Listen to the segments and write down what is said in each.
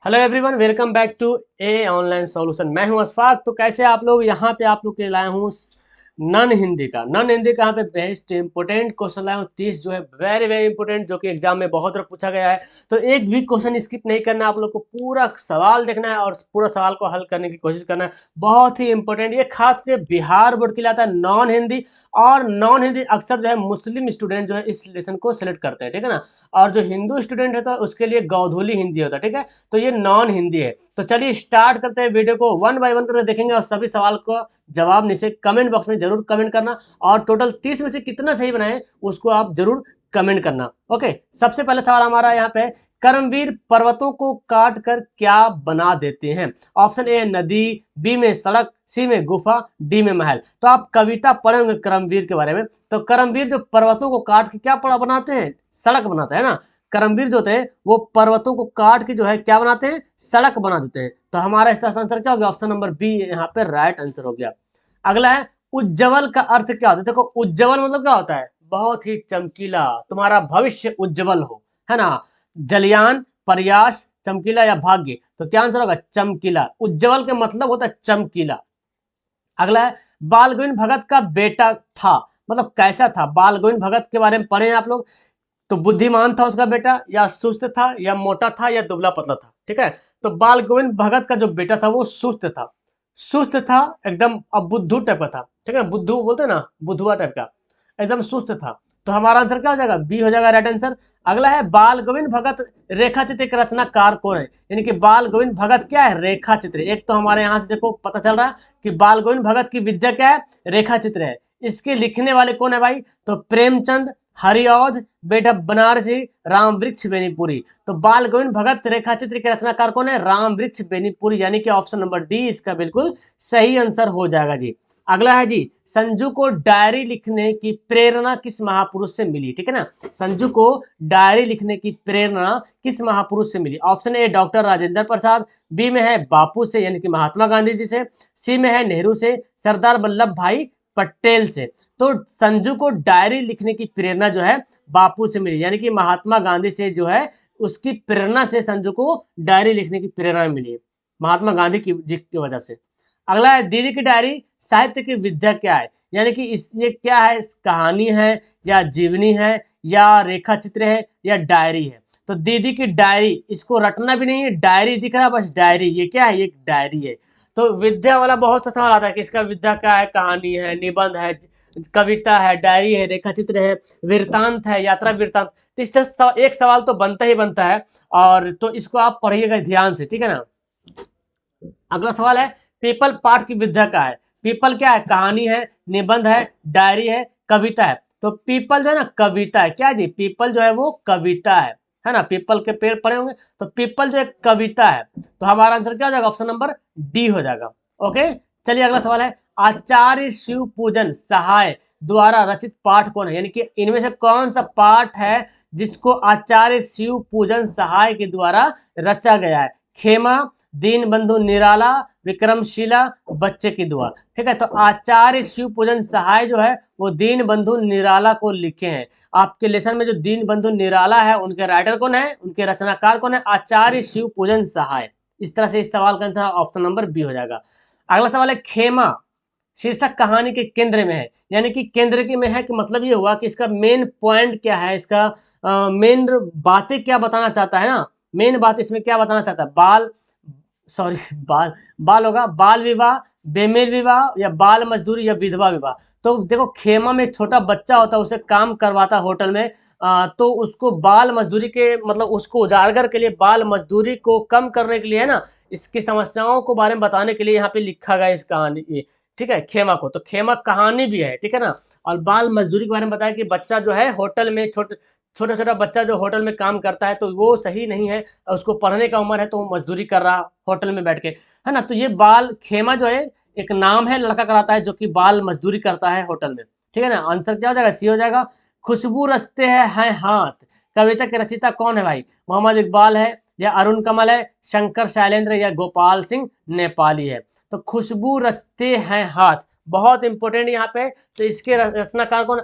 Hello everyone, welcome back to a online solution. मैं हूं अशफाक। तो कैसे आप लोग, यहाँ पे आप लोग के लाया हूँ नॉन हिंदी का यहाँ पे बेस्ट इंपोर्टेंट क्वेश्चन लाया हूँ 30 जो है वेरी वेरी इंपोर्टेंट, जो कि एग्जाम में बहुत बार पूछा गया है। तो एक भी क्वेश्चन स्किप नहीं करना, आप लोग को पूरा सवाल देखना है और पूरा सवाल को हल करने की कोशिश करना है। बहुत ही इंपॉर्टेंट, ये खास कर बिहार बोर्ड के लिए आता है नॉन हिंदी। और नॉन हिंदी अक्सर जो है मुस्लिम स्टूडेंट जो है इस लेसन को सिलेक्ट करते हैं, ठीक है ना। और जो हिंदू स्टूडेंट है तो उसके लिए गौधुली हिंदी होता है, ठीक है। तो ये नॉन हिंदी है। तो चलिए स्टार्ट करते हैं, वीडियो को वन बाय वन करके देखेंगे और सभी सवाल को जवाब नीचे कमेंट बॉक्स में जरूर कमेंट करना। और टोटल 30 में से कितना सही बनाए उसको आप जरूर कमेंट करना। ओके, सबसे पहला सवाल हमारा यहाँ पे, कर्मवीर पर्वतों को काट कर क्या बना देते हैं? ऑप्शन ए नदी, बी में सड़क, सी में गुफा, डी में महल। तो आप कविता पढ़ेंगे करमवीर के बारे में। तो करमवीर जो पर्वतों को काट के क्या बनाते हैं? सड़क बनाते हैं ना। करमवीर जो थे वो पर्वतों को काट के जो है क्या बनाते हैं? सड़क बना देते हैं। तो हमारा इसका आंसर क्या हो गया? ऑप्शन नंबर बी यहाँ पे राइट आंसर हो गया। अगला है, उज्जवल का अर्थ क्या होता है? देखो उज्जवल मतलब क्या होता है? बहुत ही चमकीला, तुम्हारा भविष्य उज्जवल हो, है ना। जलयान, प्रयास, चमकीला या भाग्य। तो क्या आंसर होगा? चमकीला। उज्जवल का मतलब होता है चमकीला। अगला है, बाल गोविंद भगत का बेटा था, मतलब कैसा था? बाल गोविंद भगत के बारे में पढ़े हैं आप लोग। तो बुद्धिमान था उसका बेटा, या सुस्त था, या मोटा था, या दुबला पतला था, ठीक है। तो बाल गोविंद भगत का जो बेटा था वो सुस्त था। सुस्त था एकदम, अब बुद्धू टाइप का था, ठीक है। बुद्धू बोलते हैं ना, बुद्धुआ टाइप का, एकदम सुस्त था। तो हमारा आंसर क्या हो जाएगा? बी हो जाएगा राइट आंसर। अगला है, बाल गोविंद भगत रेखा चित्र के रचनाकार कौन है? यानी कि बाल गोविंद भगत क्या है? रेखा चित्र। एक तो हमारे यहाँ से देखो पता चल रहा है कि बाल गोविंद भगत की विद्या क्या है? रेखा चित्र है। इसके लिखने वाले कौन है भाई? तो प्रेमचंद, हरिऔध, बेटा बनारसी, राम वृक्ष बेनीपुरी। तो बाल गोविंद भगत रेखा चित्र के रचनाकार कौन है? राम वृक्ष बेनीपुरी, यानी कि ऑप्शन नंबर डी इसका बिल्कुल सही आंसर हो जाएगा जी। अगला है जी, संजू को डायरी लिखने की प्रेरणा किस महापुरुष से मिली? ठीक है ना। संजू को डायरी लिखने की प्रेरणा किस महापुरुष से मिली? Option A doctor Rajendra Prasad, B में है बापू से यानी कि महात्मा गांधी जी से, सी में है नेहरू से, सरदार वल्लभ भाई पटेल से। तो संजू को डायरी लिखने की प्रेरणा जो है बापू से मिली, यानी कि महात्मा गांधी से जो है उसकी प्रेरणा से संजू को डायरी लिखने की प्रेरणा मिली, महात्मा गांधी की जी की वजह से। अगला है, दीदी की डायरी साहित्य की विद्या क्या है? यानी कि इस ये क्या है? कहानी है, या जीवनी है, या रेखा चित्र है, या डायरी है? तो दीदी की डायरी, इसको रटना भी नहीं है, डायरी दिख रहा है बस, डायरी ये क्या है? ये डायरी है। तो विद्या वाला बहुत सा सवाल आता है कि इसका विद्या क्या है? कहानी है, निबंध है, कविता है, डायरी है, रेखा चित्र है, वृत्तांत है, यात्रा वृत्तांत। तो इस तरह एक सवाल तो बनता ही बनता है। और तो इसको आप पढ़िएगा ध्यान से, ठीक है ना। अगला सवाल है, पीपल पाठ की विद्या क्या है? पीपल क्या है? कहानी है, निबंध है, डायरी है, कविता है। तो पीपल जो है ना कविता है। क्या जी? पीपल जो है वो कविता है ना। पीपल के पेड़ पड़े होंगे, तो पीपल जो एक कविता है। तो हमारा आंसर क्या हो जाएगा? ऑप्शन नंबर डी हो जाएगा। ओके, चलिए अगला सवाल है, आचार्य शिव पूजन सहाय द्वारा रचित पाठ कौन है? यानी कि इनमें से कौन सा पाठ है जिसको आचार्य शिव पूजन सहाय के द्वारा रचा गया है? खेमा, दीन बंधु निराला, विक्रमशिला, बच्चे की दुआ। ठीक है, तो आचार्य शिव पूजन सहाय जो है वो दीन बंधु निराला को लिखे हैं। आपके लेसन में जो दीन बंधु निराला है उनके राइटर कौन है? उनके रचनाकार कौन है? आचार्य शिव पूजन सहाय। इस तरह से इस सवाल का आंसर ऑप्शन नंबर बी हो जाएगा। अगला सवाल है, खेमा शीर्षक कहानी के केंद्र में है। यानी कि केंद्र के में है कि मतलब ये हुआ कि इसका मेन पॉइंट क्या है, इसका मेन बातें क्या बताना चाहता है ना। मेन बात इसमें क्या बताना चाहता है? बाल सॉरी बाल बाल होगा, बाल विवाह, बेमेल विवाह, या बाल मजदूरी, या विधवा विवाह। तो देखो खेमा में एक छोटा बच्चा होता है, उसे काम करवाता होटल में, तो उसको बाल मजदूरी के मतलब उसको उजागर के लिए, बाल मजदूरी को कम करने के लिए है ना, इसकी समस्याओं को बारे में बताने के लिए यहाँ पे लिखा गया इस कहानी ये। ठीक है, खेमा को, तो खेमा कहानी भी है, ठीक है ना। और बाल मजदूरी के बारे में बताया कि बच्चा जो है होटल में छोटा छोटा बच्चा जो होटल में काम करता है तो वो सही नहीं है, उसको पढ़ने का उम्र है तो वो मजदूरी कर रहा होटल में बैठ के, है ना। तो ये बाल खेमा जो है एक नाम है, लड़का कराता है जो कि बाल मजदूरी करता है होटल में, ठीक है ना। आंसर क्या हो जाएगा? सी हो जाएगा। खुशबू रचते हैं हाथ कविता के रचयिता कौन है भाई? मोहम्मद इकबाल है, या अरुण कमल है, शंकर शैलेंद्र या गोपाल सिंह नेपाली है। तो खुशबू रचते हैं हाथ, बहुत इंपॉर्टेंट यहाँ पे। तो इसके रचनाकार कौन?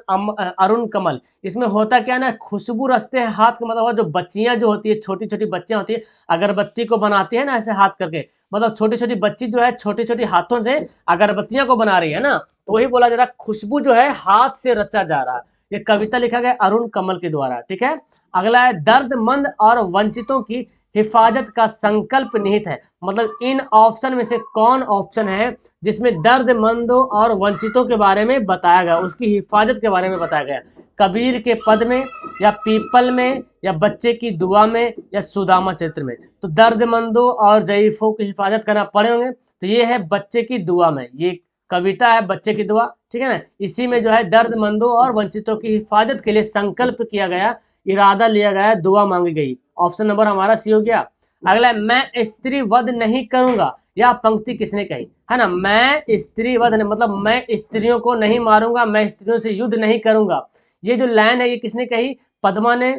अरुण कमल। इसमें होता क्या ना, खुशबू रचते हैं हाथ का मतलब जो बच्चियां जो होती है, छोटी छोटी बच्चियां होती है, अगरबत्ती को बनाती है ना ऐसे हाथ करके, मतलब छोटी छोटी बच्ची जो है छोटी छोटी हाथों से अगरबत्तियां को बना रही है ना, तो वही बोला जा रहा है खुशबू जो है हाथ से रचा जा रहा है। ये कविता लिखा गया अरुण कमल के द्वारा, ठीक है। अगला है दर्दमंद और वंचितों की हिफाजत का संकल्प निहित है। मतलब इन ऑप्शन में से कौन ऑप्शन है जिसमें दर्दमंदों और वंचितों के बारे में बताया गया, उसकी हिफाजत के बारे में बताया गया? कबीर के पद में, या पीपल में, या बच्चे की दुआ में, या सुदामा चरित्र में? तो दर्दमंदों और ज़ईफों की हिफाजत करना पड़े होंगे, तो ये है बच्चे की दुआ में, ये कविता है बच्चे की दुआ, ठीक है ना। इसी में जो है दर्दमंदों और वंचितों की हिफाजत के लिए संकल्प किया गया, इरादा लिया गया, दुआ मांगी गई। ऑप्शन नंबर हमारा सी हो गया। अगला है मैं स्त्री वध नहीं करूंगा, यह पंक्ति किसने कही? है ना, मैं स्त्री वध मतलब मैं स्त्रियों को नहीं मारूंगा, मैं स्त्रियों से युद्ध नहीं करूंगा। ये जो लाइन है ये किसने कही? पद्मा ने,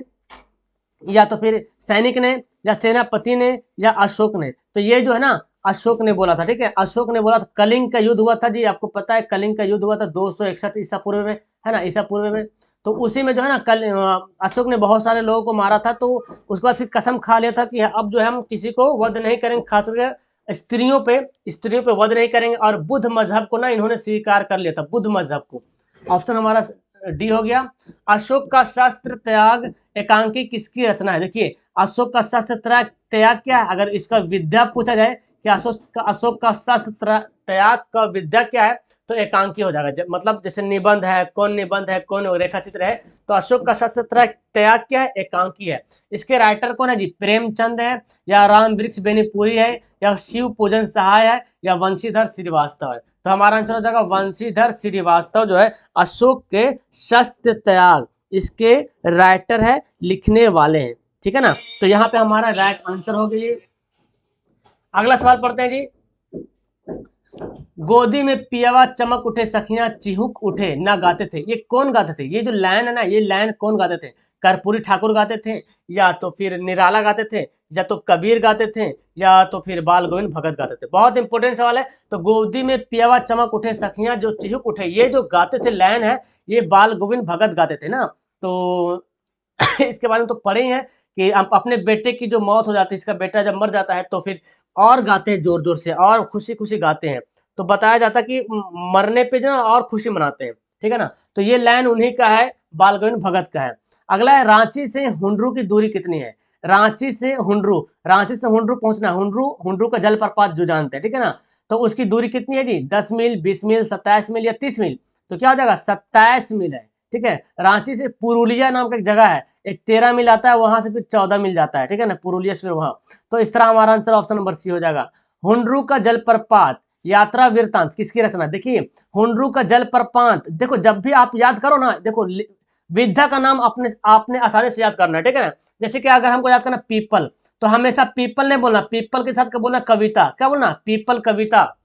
या तो फिर सैनिक ने, या सेनापति ने, या अशोक ने? तो ये जो है ना अशोक ने बोला था, ठीक है, अशोक ने बोला था। कलिंग का युद्ध हुआ था जी, आपको पता है कलिंग का युद्ध हुआ था 261 ईसा पूर्व में, है ना, ईसा पूर्व में। तो उसी में जो है ना अशोक ने बहुत सारे लोगों को मारा था, तो उसके बाद फिर कसम खा लिया था कि अब जो है हम किसी को वध नहीं करेंगे, खास करके स्त्रियों पे वध नहीं करेंगे। और बुद्ध मजहब को ना इन्होंने स्वीकार कर लिया था, बुद्ध मजहब को। ऑप्शन हमारा डी हो गया। अशोक का शस्त्र त्याग एकांकी किसकी रचना है? देखिए अशोक का शस्त्र त्याग क्या है? अगर इसका विद्या पूछा जाए कि अशोक का शस्त्र त्याग का विद्या क्या है, तो एकांकी हो जाएगा। मतलब जैसे निबंध है, कौन रेखा चित्र है, तो अशोक का शस्त्र त्याग क्या है? एकांकी है। इसके राइटर कौन है जी? प्रेमचंद है, या राम वृक्ष बेनीपुरी है, या शिव पूजन सहाय है, या वंशीधर श्रीवास्तव है? तो हमारा आंसर हो जाएगा वंशीधर श्रीवास्तव जो है अशोक के शस्त्र त्याग इसके राइटर है, लिखने वाले हैं, ठीक है ना। तो यहाँ पे हमारा राइट आंसर हो गया। अगला सवाल पढ़ते हैं जी। गोदी में पियावा चमक उठे सखियां चिहुक उठे ना गाते थे, ये कौन गाते थे? ये जो लाइन है ना, ये लाइन कौन गाते थे? कर्पूरी ठाकुर गाते थे, या तो फिर निराला गाते थे, या तो कबीर गाते थे, या तो फिर बाल गोविंद भगत गाते थे? बहुत इंपॉर्टेंट सवाल है। तो गोदी में पियावा चमक उठे सखियां जो चिहुक उठे, ये जो गाते थे लाइन है, ये बाल गोविंद भगत गाते थे ना। तो इसके बारे में तो पढ़े ही हैं कि आप अपने बेटे की जो मौत हो जाती है, इसका बेटा जब मर जाता है तो फिर और गाते हैं जोर जोर से, और खुशी खुशी गाते हैं। तो बताया जाता है कि मरने पे जो और खुशी मनाते हैं, ठीक है ना। तो ये लाइन उन्हीं का है, बाल गोविंद भगत का है। अगला है रांची से हुंडरू की दूरी कितनी है? रांची से हुंडरू पहुंचना, हुंडरू का जलप्रपात जो जानते हैं, ठीक है ना। तो उसकी दूरी कितनी है जी? 10 मील, 20 मील, 27 मील, या 30 मील? तो क्या हो जाएगा? 27 मील है, ठीक है। रांची से पुरुलिया नाम का एक जगह है, एक 13 मील आता है, वहां से फिर 14 मील जाता है, ठीक है ना, पुरुलिया से फिर वहां। तो इस तरह हमारा आंसर ऑप्शन नंबर सी हो जाएगा। हुंडरू का जलप्रपात यात्रा वृत्तांत किसकी रचना? देखिए हुंडरू का जलप्रपात, देखो जब भी आप याद करो ना, देखो विद्या का नाम अपने आपने आसानी से याद करना है, ठीक है ना। जैसे कि अगर हमको याद करना पीपल, तो हमेशा पीपल नहीं बोलना, पीपल के साथ क्या बोलना? कविता। क्या बोलना? पीपल कविता।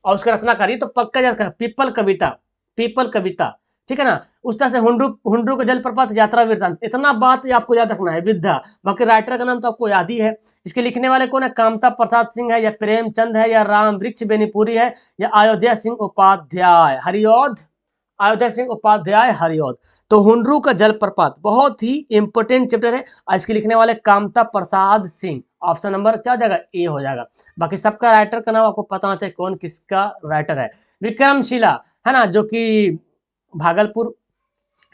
और उसका रचना करी तो पक्का याद करना, पीपल कविता, पीपल कविता, ठीक है ना। उस तरह से हुंडरू का जलप्रपात यात्रा वृत्तांत, इतना बात आपको याद रखना है विद्या। बाकी राइटर का नाम तो आपको याद ही है। इसके लिखने वाले कौन है? कामता प्रसाद सिंह है, या प्रेमचंद है, या राम वृक्ष बेनीपुरी है, या अयोध्या सिंह उपाध्याय हरिऔध। तो हुंडरू का जलप्रपात बहुत ही इंपॉर्टेंट चैप्टर है, और इसके लिखने वाले कामता प्रसाद सिंह। ऑप्शन नंबर क्या हो जाएगा? ए हो जाएगा। बाकी सबका राइटर का नाम आपको पता होना चाहिए कौन किसका राइटर है। विक्रमशिला है ना, जो कि भागलपुर।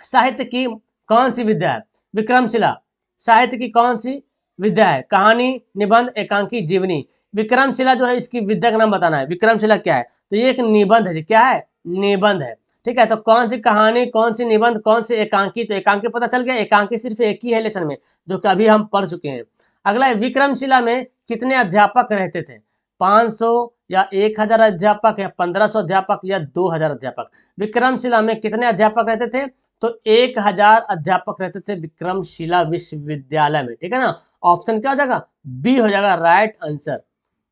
साहित्य की कौन सी विद्या है? विक्रमशिला साहित्य की कौन सी विद्या है? कहानी, निबंध, एकांकी, जीवनी? विक्रमशिला जो है इसकी विद्या का नाम बताना है। विक्रमशिला क्या है? तो ये एक निबंध है। क्या है? निबंध है, ठीक है। तो कौन सी कहानी, कौन सी निबंध, कौन सी एकांकी? तो एकांकी पता चल गया, एकांकी सिर्फ एक ही है लेसन में, जो कि अभी हम पढ़ चुके हैं। अगला है विक्रमशिला में कितने अध्यापक रहते थे? 500 या 1000 अध्यापक, या 1500 अध्यापक, या 2000 अध्यापक? विक्रमशिला में कितने अध्यापक रहते थे? तो 1000 अध्यापक रहते थे विक्रमशिला विश्वविद्यालय में, ठीक है ना। ऑप्शन क्या हो जाएगा? बी हो जाएगा राइट आंसर।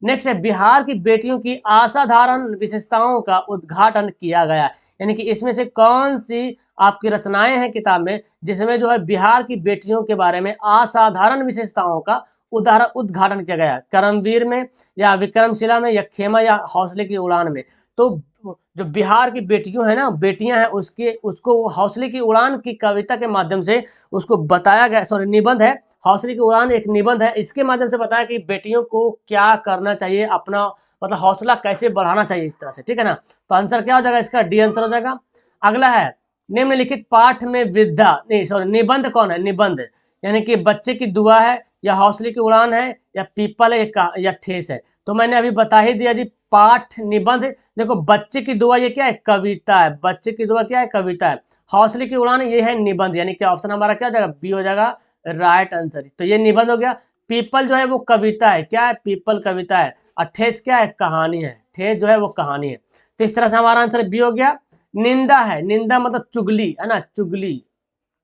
नेक्स्ट है बिहार की बेटियों की असाधारण विशेषताओं का उद्घाटन किया गया। यानी कि इसमें से कौन सी आपकी रचनाएं हैं किताब में जिसमें जो है बिहार की बेटियों के बारे में असाधारण विशेषताओं का उद्घाटन किया गया, करमवीर में या विक्रमशिला में या खेमा या हौसले की उड़ान में। तो जो बिहार की बेटियों है ना, बेटियां हैं, उसको हौसले की उड़ान की कविता के माध्यम से उसको बताया गया, सॉरी निबंध है, हौसले की उड़ान एक निबंध है, इसके माध्यम से बताया कि बेटियों को क्या करना चाहिए, अपना मतलब हौसला कैसे बढ़ाना चाहिए, इस तरह से, ठीक है ना। तो आंसर क्या हो जाएगा इसका, डी आंसर हो जाएगा। अगला है निम्नलिखित पाठ में विद्या नहीं सॉरी निबंध कौन है, निबंध यानी कि बच्चे की दुआ है या हौसले की उड़ान है या पीपल है या ठेस है। तो मैंने अभी बता ही दिया जी, पाठ निबंध। देखो बच्चे की दुआ ये क्या है, कविता है, बच्चे की दुआ क्या है, कविता है। हौसले की उड़ान ये है निबंध, यानी कि ऑप्शन हमारा क्या हो जाएगा, बी हो जाएगा राइट आंसर। तो ये निबंध हो गया। पीपल जो है वो कविता है, क्या है, पीपल कविता है। और ठेस क्या है, कहानी है, ठेस जो है वो कहानी है। तो इस तरह से हमारा आंसर बी हो गया। निंदा है, निंदा मतलब चुगली है ना, चुगली,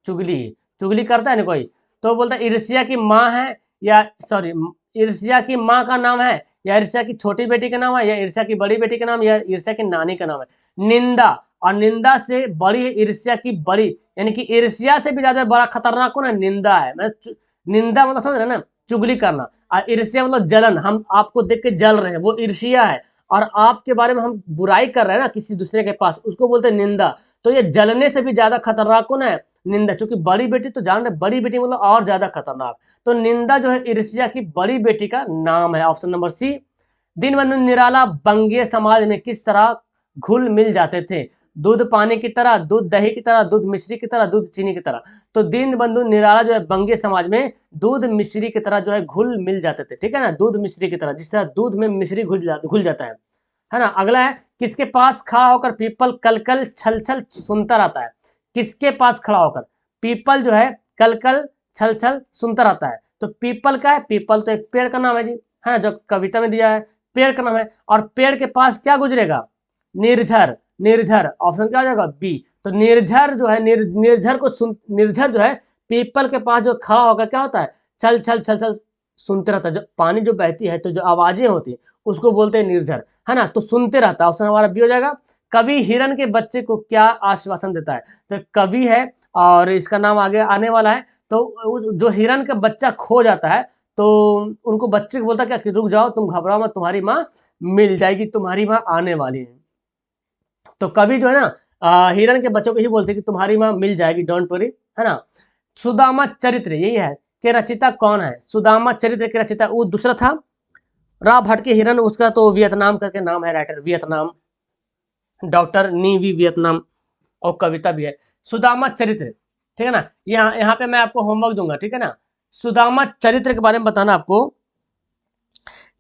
चुगली, चुगली करता है ना कोई, तो बोलता है ईर्ष्या की माँ है या सॉरी ईर्ष्या की माँ का नाम है या ईर्ष्या की छोटी बेटी का नाम है या ईर्ष्या की बड़ी बेटी का नाम या ईर्ष्या की नानी का नाम है। निंदा, और निंदा से बड़ी है ईर्ष्या की बड़ी, यानी कि ईर्ष्या से भी ज्यादा बड़ा खतरनाक कौन है, निंदा है। मतलब निंदा मतलब समझ रहे ना, चुगली करना। और ईर्ष्या मतलब जलन, हम आपको देख के जल रहे हैं, वो ईर्ष्या है। और आपके बारे में हम बुराई कर रहे हैं ना किसी दूसरे के पास, उसको बोलते हैं निंदा। तो ये जलने से भी ज्यादा खतरनाक कौन है, निंदा। क्योंकि बड़ी बेटी तो जान रहे, बड़ी बेटी मतलब और ज्यादा खतरनाक। तो निंदा जो है ईर्ष्या की बड़ी बेटी का नाम है, ऑप्शन नंबर सी। दीनबंधु निराला बंगीय समाज में किस तरह घुल मिल जाते थे, दूध पानी की तरह, दूध दही की तरह, दूध मिश्री की तरह, दूध चीनी की तरह। तो दीनबंधु निराला जो है बंगीय समाज में दूध मिश्री की तरह जो है घुल मिल जाते थे, ठीक है ना, दूध मिश्री की तरह, जिस तरह दूध में मिश्री घुल जाता है ना। अगला है किसके पास खड़ा होकर पीपल कल कल छल छल सुनता रहता है, किसके पास खड़ा होकर पीपल जो है कल कल छल छल सुनता रहता है। तो पीपल का है, पीपल तो एक पेड़ का नाम है जी, है ना, जो कविता में दिया है, पेड़ का नाम है। और पेड़ के पास क्या गुजरेगा, निर्झर, निर्झर, ऑप्शन क्या हो जाएगा, बी। तो निर्झर जो है निर्झर जो है पीपल के पास जो खड़ा होकर क्या होता है, छल छल छल छल सुनते रहता है। जो पानी जो बहती है तो जो आवाजें होती है उसको बोलते हैं निर्झर, है ना। तो सुनते रहता है, ऑप्शन हमारा बी हो जाएगा। कवि हिरण के बच्चे को क्या आश्वासन देता है, तो कवि है और इसका नाम आगे आने वाला है। तो जो हिरण का बच्चा खो जाता है तो उनको बच्चे को बोलता है क्या कि रुक जाओ, तुम घबराओ मत, तुम्हारी माँ मिल जाएगी, तुम्हारी माँ आने वाली है। तो कवि जो है ना हिरण के बच्चों को ही बोलते हैं कि तुम्हारी माँ मिल जाएगी, डोंट वरी, है ना। सुदामा चरित्र यही है कि रचिता कौन है, सुदामा चरित्र के रचिता वो दूसरा था रा भटके हिरन, उसका तो वियतनाम करके नाम है, राइटर वियतनाम, डॉक्टर नी वी वियतनाम, और कविता भी है सुदामा चरित्र, ठीक है ना। यहाँ यहाँ पे मैं आपको होमवर्क दूंगा, ठीक है ना। सुदामा चरित्र के बारे में बताना आपको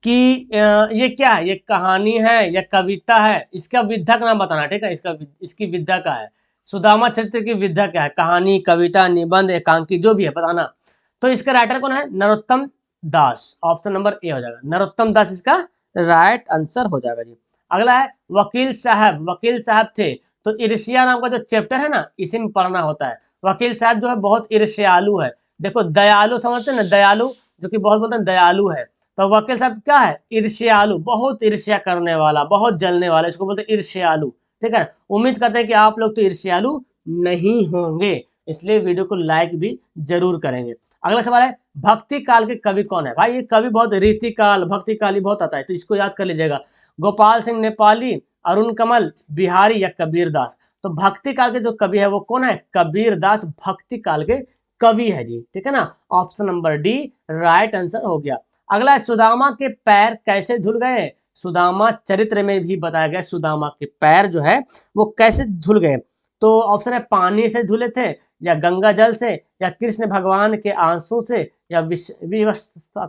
कि ये क्या है, ये कहानी है या कविता है, इसका विधा का नाम बताना, ठीक है, इसकी विधा का है। सुदामा चरित्र की विधा क्या है, कहानी, कविता, निबंध, एकांकी, जो भी है बताना। तो इसका राइटर कौन है, नरोत्तम दास, ऑप्शन नंबर ए हो जाएगा, नरोत्तम दास इसका राइट आंसर हो जाएगा जी। अगला है वकील साहब, वकील साहब थे। तो ईर्ष्या नाम का जो चैप्टर है ना, इसी में पढ़ना होता है। वकील साहब जो है बहुत ईर्ष्यालु है। देखो दयालु समझते हैं ना, दयालु जो कि बहुत बोलते हैं दयालु है। तो वकील साहब क्या है, ईर्ष्यालु, बहुत ईर्ष्या करने वाला, बहुत जलने वाला, इसको बोलते हैं ईर्ष्यालु, ठीक है। उम्मीद करते हैं कि आप लोग तो ईर्ष्यालु नहीं होंगे, इसलिए वीडियो को लाइक भी जरूर करेंगे। अगला सवाल है भक्ति काल के कवि कौन है। भाई ये कवि बहुत रीतिकाल भक्ति काल ही बहुत आता है, तो इसको याद कर लीजिएगा। गोपाल सिंह नेपाली, अरुण कमल, बिहारी या कबीर दास। तो भक्ति काल के जो कवि है वो कौन है, कबीर दास भक्ति काल के कवि है जी, ठीक है ना। Option number D right answer हो गया। अगला है सुदामा के पैर कैसे धुल गए। सुदामा चरित्र में भी बताया गया सुदामा के पैर जो है वो कैसे धुल गए। तो ऑप्शन है पानी से धुले थे या गंगा जल से या कृष्ण भगवान के आंसू से या विवस्ता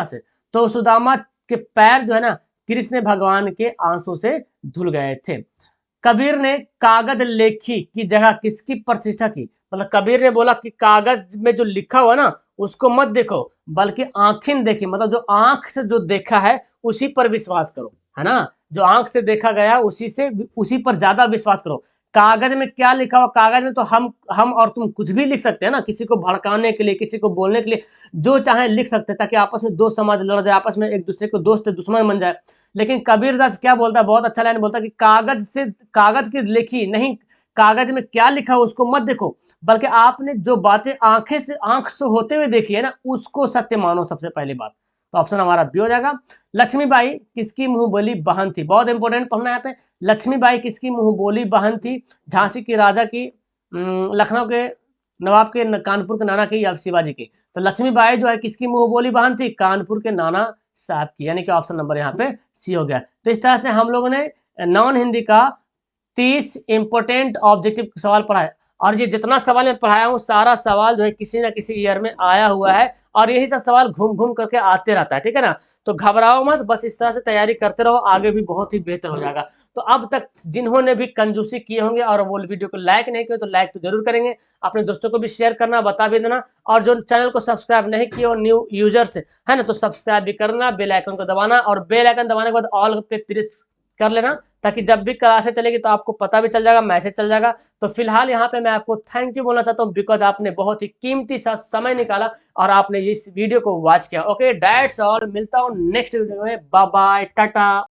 से। तो सुदामा के पैर जो है ना कृष्ण भगवान के आंसू से धुल गए थे। कबीर ने कागज लेखी की जगह किसकी प्रतिष्ठा की। मतलब कबीर ने बोला कि कागज में जो लिखा हुआ ना उसको मत देखो बल्कि आंखें देखी, मतलब जो आंख से जो देखा है उसी पर विश्वास करो, है ना। जो आंख से देखा गया उसी पर ज्यादा विश्वास करो। कागज में क्या लिखा हुआ, कागज में तो हम और तुम कुछ भी लिख सकते हैं ना, किसी को भड़काने के लिए, किसी को बोलने के लिए जो चाहे लिख सकते हैं, ताकि आपस में दो समाज लड़ जाए, आपस में एक दूसरे को दोस्त दुश्मन बन जाए। लेकिन कबीरदास क्या बोलता है, बहुत अच्छा लाइन बोलता है कि कागज की लिखी नहीं, कागज में क्या लिखा है उसको मत देखो, बल्कि आपने जो बातें आंख से होते हुए देखी है ना, उसको सत्य मानो सबसे पहली बात। तो ऑप्शन हमारा बी हो जाएगा। लक्ष्मीबाई किसकी मुंह बोली बहन थी, बहुत इंपॉर्टेंट पढ़ना है यहाँ पे। लक्ष्मीबाई किसकी मुंह बोली बहन थी, झांसी की राजा की, लखनऊ के नवाब के, कानपुर के नाना की, या शिवाजी की। तो लक्ष्मीबाई जो है किसकी मुंह बोली बहन थी, कानपुर के नाना साहब की, यानी कि ऑप्शन नंबर यहाँ पे सी हो गया। तो इस तरह से हम लोगों ने नॉन हिंदी का 30 इंपोर्टेंट ऑब्जेक्टिव सवाल पढ़ा है, और ये जितना सवाल मैं पढ़ाया हूँ सारा सवाल जो है किसी ना किसी ईयर में आया हुआ है, और यही सब सवाल घूम घूम करके आते रहता है, ठीक है ना। तो घबराओ मत, बस इस तरह से तैयारी करते रहो, आगे भी बहुत ही बेहतर हो जाएगा। तो अब तक जिन्होंने भी कंजूसी किए होंगे और वो वीडियो को लाइक नहीं किए, तो लाइक तो जरूर करेंगे, अपने दोस्तों को भी शेयर करना, बता भी देना, और जो चैनल को सब्सक्राइब नहीं किए हो न्यू यूजर्स है ना, तो सब्सक्राइब भी करना, बेल आइकन को दबाना, और बेल आइकन दबाने के बाद ऑल पे प्रेस कर लेना, ताकि जब भी क्लासेस चलेगी तो आपको पता भी चल जाएगा, मैसेज चल जाएगा। तो फिलहाल यहाँ पे मैं आपको थैंक यू बोलना चाहता हूँ, बिकॉज आपने बहुत ही कीमती सा समय निकाला और आपने इस वीडियो को वॉच किया। ओके, दैट्स ऑल, मिलता हूँ नेक्स्ट वीडियो में, बाय बाय, टाटा।